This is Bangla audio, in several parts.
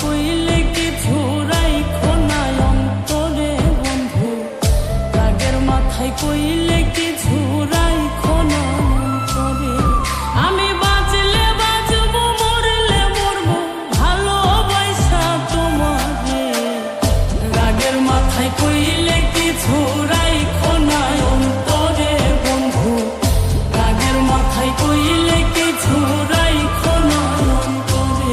কইলে কিছু রাইখো না অন্তরে বন্ধু, রাগের মাথায় কইলে কিছু রাইখো না অন্তরে। আমি বাঁচলে বাঁচবো, মরলে মরবো, ভালোবাসা তোমারে। রাগের মাথায় কইলে কিছু রাইখো না অন্তরে বন্ধু, রাগের মাথায় কইলে কিছু রাইখো না অন্তরে।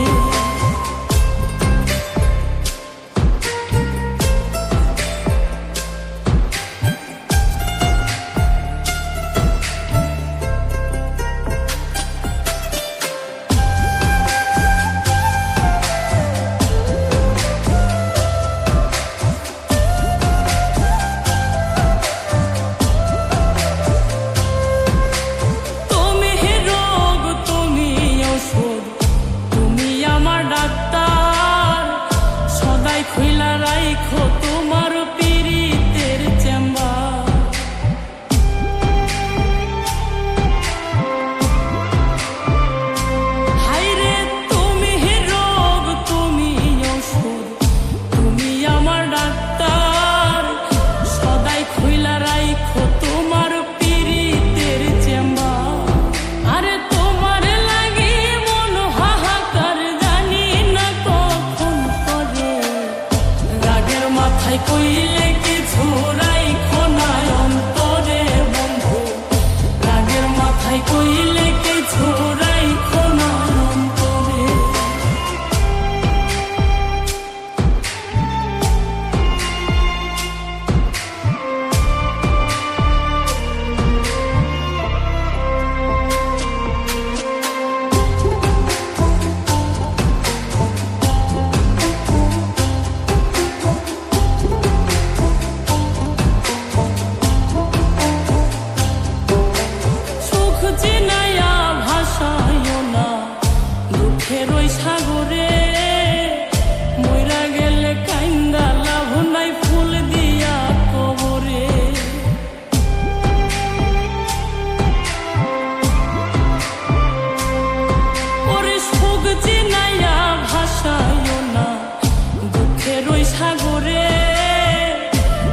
খুইলা রাইখো তোমার পীড়িতের চেম্বার। হায়রে তুমি রোগ, তুমি ওষুধ, তুমি আমার ডাক্তার। সদাই খুইলা রাইখো তোমার পীড়িতের চেম্বার। আরে তোমার লাগি মন হাহাকার, জানি না কখন করে। রাগের মাথায় কইলে কিছু রাইখো না অন্তরে বন্ধু, রাগের মাথায় কইলে কিছু রাইখো না অন্তরে। দুঃখের ওই সাগরে মইরা গেলে কাইন্দা লাভ নাই, ফুল দিয়া কবরে। ওরে সুখ চিনাইয়া ভাসাইও না দুঃখের ওই সাগরে,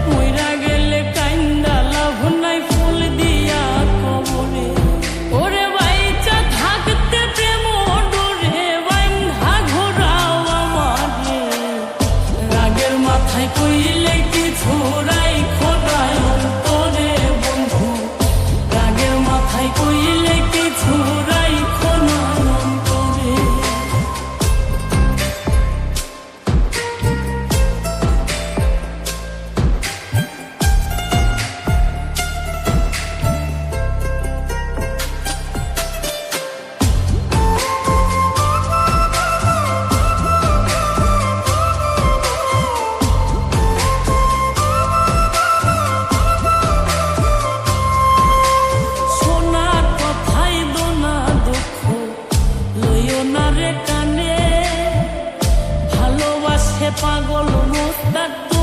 মইরা গেলে কাইন্দা লাভ নাই, ফুল দিয়া কবরে। ওরে বাইচা থাকতে প্রেম মাথায় কইলে কিছু রাইখো না অন্তরে বন্ধু, রাগের মাথায় কইলে কিছু রাইখো না অন্তরে। পাগল মোস্তাক।